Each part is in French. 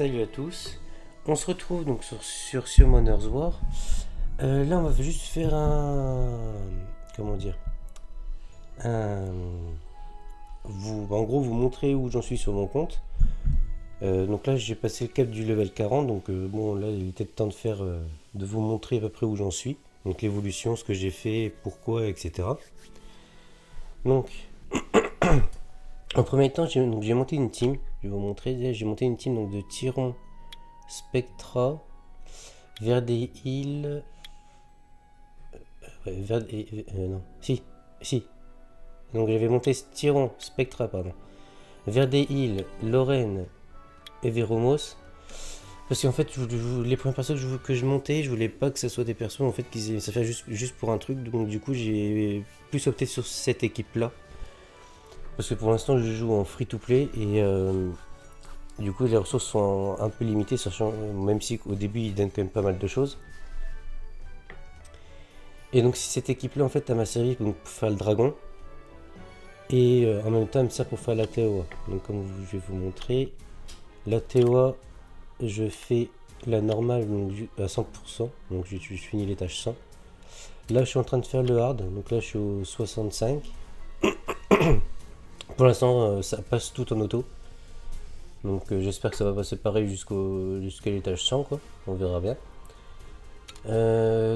Salut à tous, on se retrouve donc sur Summoner's War. Là on va juste faire comment dire, un, en gros vous montrer où j'en suis sur mon compte. Donc là j'ai passé le cap du level 40, donc bon là il était temps de faire, de vous montrer à peu près où j'en suis. Donc l'évolution, ce que j'ai fait, pourquoi, etc. Donc en premier temps j'ai monté une team, je vais vous montrer, j'ai monté une team donc de Tyron, Spectra, Verde Hill. Ouais, non, si. Donc j'avais monté Tyron, Spectra, pardon. Verde Hill, Lorraine et Veromos. Parce qu'en fait, les premières personnes que je montais, je voulais pas que ça soit des personnes en fait ça fait juste pour un truc. Donc du coup, j'ai plus opté sur cette équipe-là. Parce que pour l'instant, je joue en free-to-play et du coup, les ressources sont un peu limitées, sachant même si au début, ils donnent quand même pas mal de choses. Et donc cette équipe-là, en fait, elle m'a servi donc, pour faire le dragon. Et en même temps, elle me sert pour faire la TOA. Donc comme je vais vous montrer, la TOA, je fais la normale donc, à 100%. Donc je finis les tâches 100. Là, je suis en train de faire le hard. Donc là, je suis au 65. Pour l'instant, ça passe tout en auto. Donc j'espère que ça va passer pareil jusqu'à l'étage 100, quoi. On verra bien.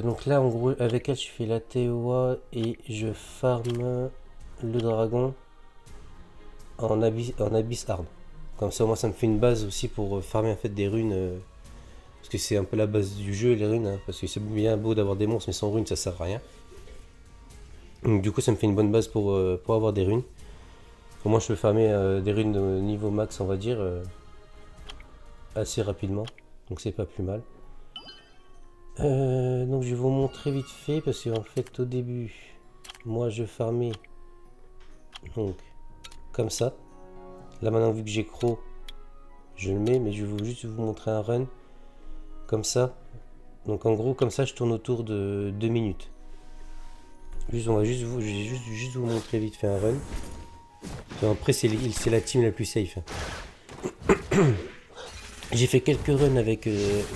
Donc là, en gros, avec elle, je fais la TOA et je farm le dragon en abyss hard. Comme ça, moi, ça me fait une base aussi pour farmer en fait des runes. Parce que c'est un peu la base du jeu, les runes. Hein, parce que c'est bien beau d'avoir des monstres, mais sans runes, ça sert à rien. Donc, du coup, ça me fait une bonne base pour avoir des runes. Au moins, je peux farmer des runes de niveau max, on va dire, assez rapidement. Donc, c'est pas plus mal. Donc, je vais vous montrer vite fait. Parce qu'en fait, au début, moi, je farmais. Donc, comme ça. Là, maintenant, vu que j'ai Croc, je le mets. Mais je vais juste vous montrer un run. Comme ça. Donc en gros comme ça je tourne autour de 2 minutes. Je vais juste vous montrer vite fait un run. Après c'est la team la plus safe. J'ai fait quelques runs avec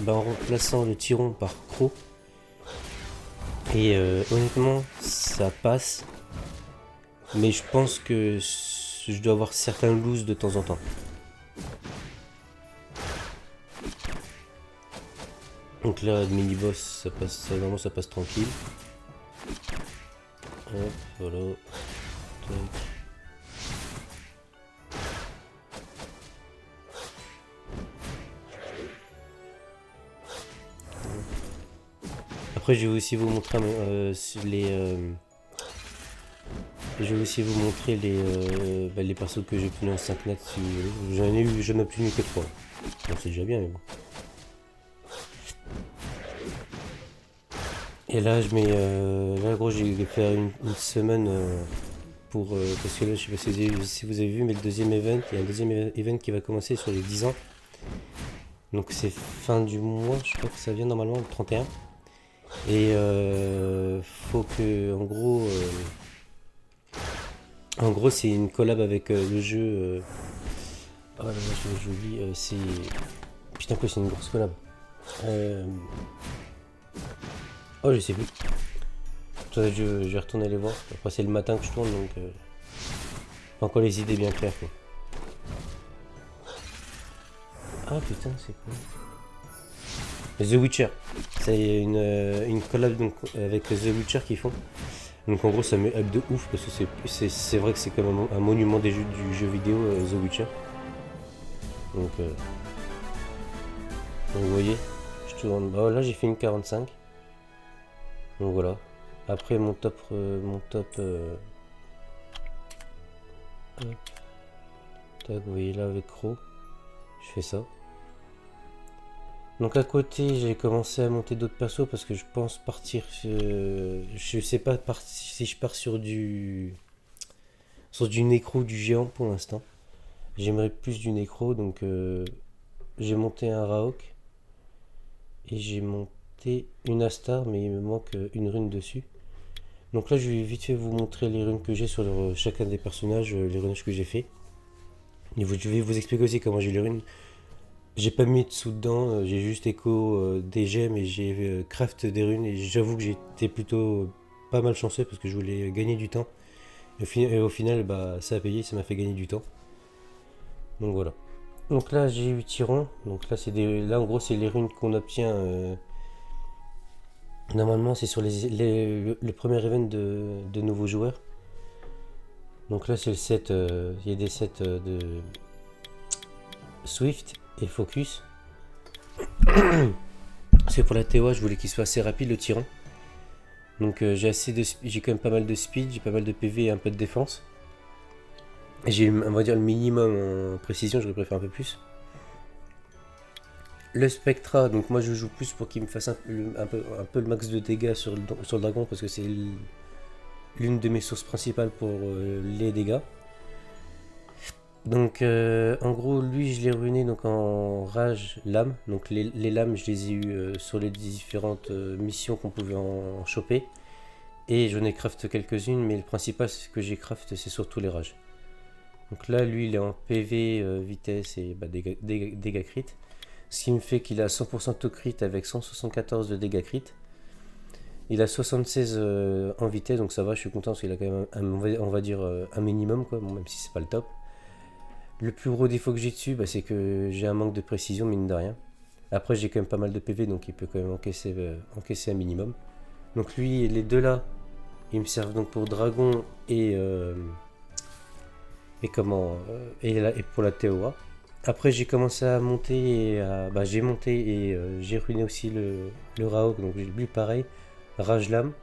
en remplaçant le Tyron par Croc. Et honnêtement ça passe. Mais je pense que je dois avoir certains loose de temps en temps. Donc là, le mini-boss, normalement ça passe tranquille. Hop, voilà. Tac. Après, je vais aussi vous montrer les persos que j'ai obtenus en 5 net. J'en ai obtenu que 3. Bon, c'est déjà bien, mais bon. Et là, là, gros, j'ai fait une semaine pour. Parce que là, je sais pas si vous avez vu, mais le deuxième event, il y a un deuxième event qui va commencer sur les 10 ans. Donc, c'est fin du mois, je crois que ça vient normalement le 31. Et faut que, en gros, c'est une collab avec le jeu. Oh là là, j'oublie. C'est. Putain, quoi, c'est une grosse collab. Oh, je sais plus. Je vais retourner les voir. Après, c'est le matin que je tourne, donc. Pas encore les idées bien claires, quoi. Ah putain, c'est quoi? The Witcher. C'est une collab donc, avec The Witcher qu'ils font. Donc en gros ça met up de ouf parce que c'est vrai que c'est quand même un monument du jeu vidéo The Witcher. Donc vous voyez, je tourne. Bah, là j'ai fait une 45. Donc voilà. Après mon top tac, vous voyez là avec Crow, je fais ça. Donc à côté, j'ai commencé à monter d'autres persos parce que je pense partir. Je sais pas si je pars sur du nécro du géant pour l'instant. J'aimerais plus du nécro, donc j'ai monté un Raok et j'ai monté une Astar, mais il me manque une rune dessus. Donc là, je vais vite fait vous montrer les runes que j'ai sur chacun des personnages, les runes que j'ai fait. Et je vais vous expliquer aussi comment j'ai les runes. J'ai pas mis de sous dedans, j'ai juste écho des gemmes et j'ai craft des runes. Et j'avoue que j'étais plutôt pas mal chanceux parce que je voulais gagner du temps. Et au final, bah, ça a payé, ça m'a fait gagner du temps. Donc voilà. Donc là, j'ai eu Tyran. Donc là, là en gros, c'est les runes qu'on obtient. Normalement, c'est sur le premier event de nouveaux joueurs. Donc là, c'est le set. Il y a des sets de Swift et Focus. C'est pour la TOA, je voulais qu'il soit assez rapide le tyran. Donc j'ai quand même pas mal de speed, j'ai pas mal de PV et un peu de défense. J'ai, on va dire, le minimum en précision, j'aurais préféré un peu plus. Le Spectra, donc moi je joue plus pour qu'il me fasse un peu le max de dégâts sur le dragon parce que c'est l'une de mes sources principales pour les dégâts. Donc en gros lui je l'ai ruiné donc en rage lame. Donc les lames je les ai eu sur les différentes missions qu'on pouvait en choper. Et j'en ai craft quelques-unes, mais le principal c'est que j'ai craft c'est surtout les rages. Donc là lui il est en PV, vitesse et dégâts crit. Ce qui me fait qu'il a 100% de crit avec 174 de dégâts crit. Il a 76 en vitesse, donc ça va, je suis content parce qu'il a quand même on va dire un minimum quoi, bon, même si c'est pas le top. Le plus gros défaut que j'ai dessus, bah, c'est que j'ai un manque de précision, mine de rien. Après, j'ai quand même pas mal de PV, donc il peut quand même encaisser un minimum. Donc lui, les deux là, ils me servent donc pour Dragon et pour la TOA. Après, j'ai commencé à monter j'ai monté et j'ai ruiné aussi le Raok, donc lui pareil, Rage Lame.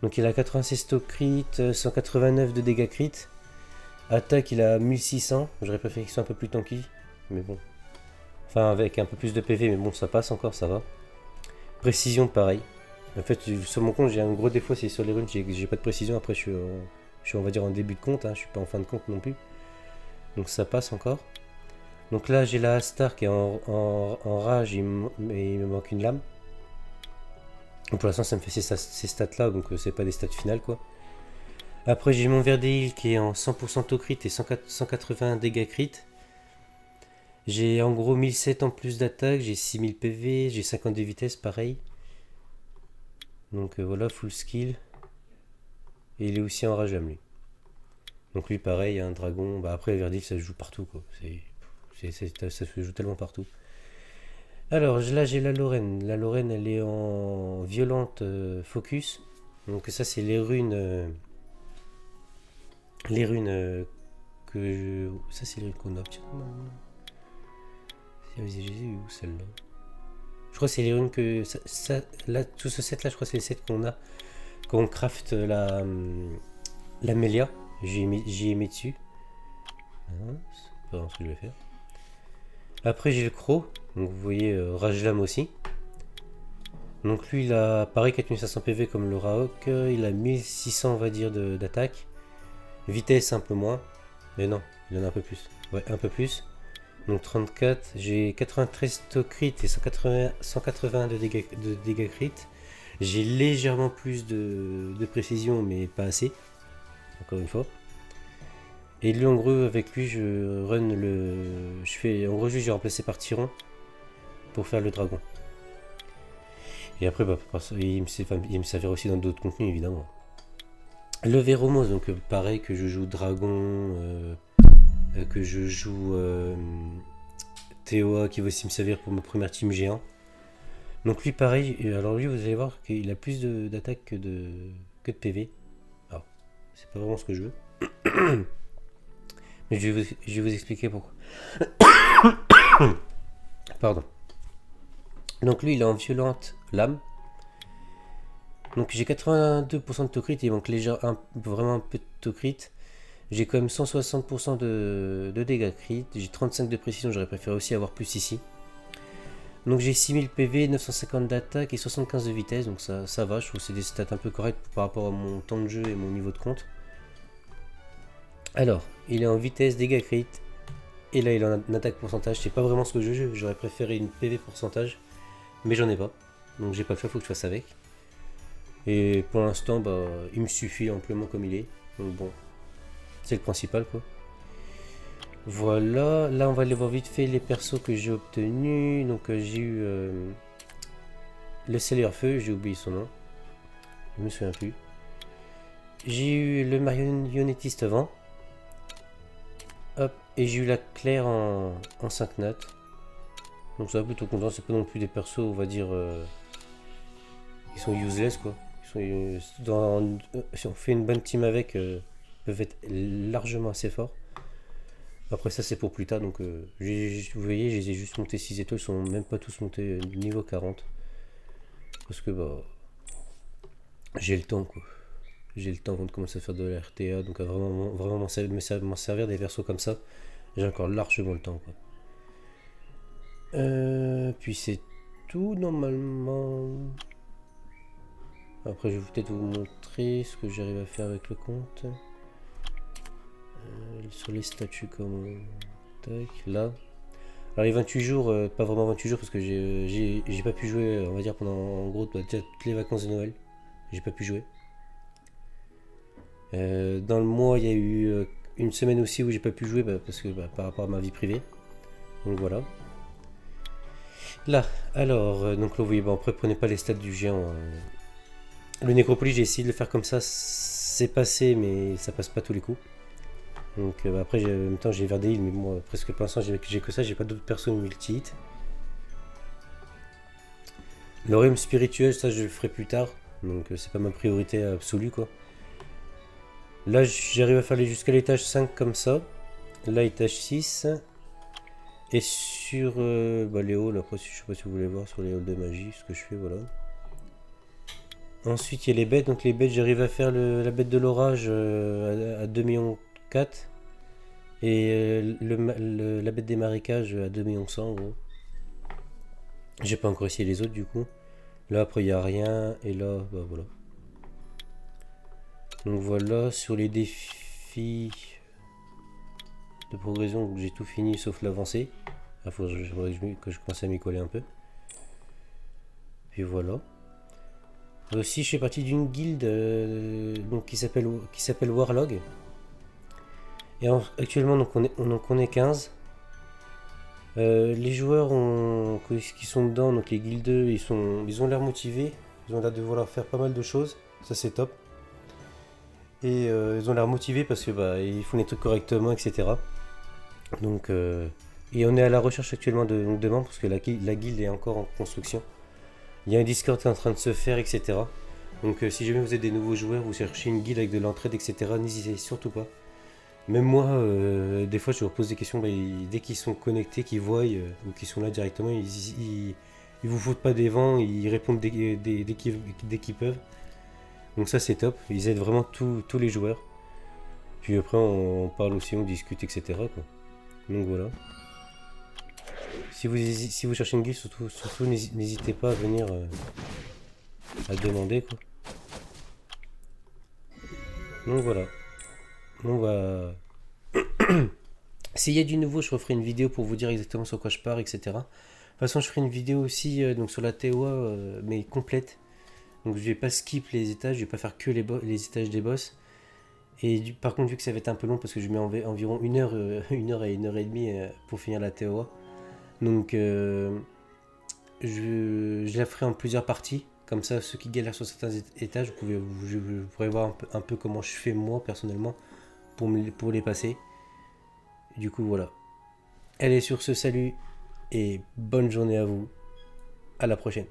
Donc il a 96 to crit, 189 de dégâts crit. Attaque, il a 1600. J'aurais préféré qu'il soit un peu plus tanky. Mais bon. Enfin, avec un peu plus de PV, mais bon, ça passe encore, ça va. Précision, pareil. En fait, sur mon compte, j'ai un gros défaut, c'est sur les runes, j'ai pas de précision. Après, je suis, on va dire, en début de compte. Je suis pas en fin de compte non plus. Donc ça passe encore. Donc là, j'ai la Star qui est en rage, mais il me manque une lame. Donc pour l'instant, ça me fait ces stats-là, donc c'est pas des stats finales, quoi. Après, j'ai mon Verdeel qui est en 100% to crit et 180 dégâts crit. J'ai en gros 1007 en plus d'attaque, j'ai 6000 PV, j'ai 52 vitesses, pareil. Donc voilà, full skill. Et il est aussi en rage lui. Donc lui, pareil, un dragon. Bah après, Verdeel, ça se joue partout, quoi. Ça se joue tellement partout. Alors là, j'ai la Lorraine. La Lorraine, elle est en violente focus. Donc ça, c'est les runes. Ça, c'est les runes qu'on obtient. J'ai eu où celle-là? Je crois que c'est les runes que. Là, tout ce set là, je crois que c'est les sets qu'on a. Quand on craft la Melia. J'y ai mis dessus. C'est pas vraiment ce que je vais faire. Après, j'ai le Croc. Donc vous voyez, Rage Lame aussi. Donc lui, il a pareil 4500 PV comme le Raok. Il a 1600, on va dire, d'attaque. Vitesse un peu moins. Mais non, il en a un peu plus. Ouais, un peu plus. Donc 34, j'ai 93 to crit et 180 de dégâts crit. J'ai légèrement plus de précision, mais pas assez. Encore une fois. Et lui, en gros, avec lui, je run en gros, j'ai remplacé par Tyran pour faire le dragon. Et après, il me servira aussi dans d'autres contenus, évidemment. Le Véromos, donc pareil que je joue dragon, que je joue TOA qui va aussi me servir pour ma première team géant. Donc lui pareil, alors lui vous allez voir qu'il a plus d'attaque que de PV. Alors, c'est pas vraiment ce que je veux. Mais je vais vous expliquer pourquoi. Pardon. Donc lui il est en violente lame. Donc j'ai 82% de to crit, il manque vraiment un peu de to crit. J'ai quand même 160% de dégâts crit, j'ai 35 de précision, j'aurais préféré aussi avoir plus ici. Donc j'ai 6000 PV, 950 d'attaque et 75 de vitesse, donc ça va, je trouve que c'est des stats un peu corrects par rapport à mon temps de jeu et mon niveau de compte. Alors, il est en vitesse, dégâts crit, et là il est en attaque pourcentage, c'est pas vraiment ce que je joue, j'aurais préféré une PV pourcentage, mais j'en ai pas, donc j'ai pas le choix, faut que je fasse avec. Et pour l'instant, il me suffit amplement comme il est, donc bon, c'est le principal quoi. Voilà, là on va aller voir vite fait les persos que j'ai obtenus. Donc j'ai eu le Sailor Feu, j'ai oublié son nom, je me souviens plus. J'ai eu le marionnettiste vent. Hop, et j'ai eu la Claire en 5 notes. Donc ça va plutôt content, c'est pas non plus des persos, on va dire, ils sont useless quoi. Si on fait une bonne team avec, ils peuvent être largement assez forts. Après ça c'est pour plus tard, donc vous voyez, je les ai juste montés 6 étoiles, ils sont même pas tous montés niveau 40. Parce que bah, j'ai le temps quoi. J'ai le temps avant de commencer à faire de la RTA, donc à vraiment m'en servir des persos comme ça, j'ai encore largement le temps quoi. Puis c'est tout normalement. Après je vais peut-être vous montrer ce que j'arrive à faire avec le compte. Sur les statuts comme tac là. Alors les 28 jours, pas vraiment 28 jours parce que j'ai pas pu jouer, on va dire pendant en gros déjà toutes les vacances de Noël. J'ai pas pu jouer. Dans le mois il y a eu une semaine aussi où j'ai pas pu jouer parce que par rapport à ma vie privée. Donc voilà. Là, alors, donc là vous voyez, bon après prenez pas les stats du géant. Le Nécropolis j'ai essayé de le faire comme ça, c'est passé mais ça passe pas tous les coups. Donc après en même temps j'ai Verdeil mais moi presque pour l'instant j'ai que ça, j'ai pas d'autres persos multi-hit. L'Orium spirituel ça je le ferai plus tard, donc c'est pas ma priorité absolue quoi. Là j'arrive à faire jusqu'à l'étage 5 comme ça, là étage 6. Et sur les halls, après je sais pas si vous voulez voir sur les halls de magie ce que je fais, voilà. Ensuite il y a les bêtes, donc les bêtes j'arrive à faire la bête de l'orage à 2 millions 4. Et la bête des marécages à 2 millions 100 en gros. J'ai pas encore essayé les autres du coup. Là après il n'y a rien et là bah voilà. Donc voilà, sur les défis de progression j'ai tout fini sauf l'avancée. Il faudrait que je commence à m'y coller un peu. Puis voilà. Aussi je fais partie d'une guilde donc qui s'appelle Warlog. Et actuellement donc on est 15. Les joueurs qui sont dedans, donc les guildeux, ils ont l'air motivés. Ils ont l'air de vouloir faire pas mal de choses. Ça c'est top. Et ils ont l'air motivés parce que ils font les trucs correctement, etc. Donc et on est à la recherche actuellement de membres parce que la guilde est encore en construction. Il y a un Discord qui est en train de se faire, etc. Donc si jamais vous êtes des nouveaux joueurs, vous cherchez une guilde avec de l'entraide, etc. N'hésitez surtout pas. Même moi, des fois, je leur pose des questions. Dès qu'ils sont connectés, qu'ils voient ou qu'ils sont là directement, ils vous foutent pas des vents, ils répondent dès qu'ils peuvent. Donc ça, c'est top. Ils aident vraiment tous les joueurs. Puis après, on parle aussi, on discute, etc. quoi. Donc voilà. Si vous cherchez une guilde, surtout n'hésitez pas à venir à demander quoi. Donc voilà. On va. S'il y a du nouveau, je referai une vidéo pour vous dire exactement sur quoi je pars, etc. De toute façon, je ferai une vidéo aussi donc sur la TOA, mais complète. Donc je vais pas skip les étages, je vais pas faire que les étages des boss. Et par contre, vu que ça va être un peu long, parce que je mets environ 1 heure, 1 heure et 1 heure et demie pour finir la TOA. Donc je la ferai en plusieurs parties. Comme ça, ceux qui galèrent sur certains étages, vous pourrez voir un peu comment je fais moi personnellement pour les passer. Du coup, voilà. Allez, sur ce, salut et bonne journée à vous. À la prochaine.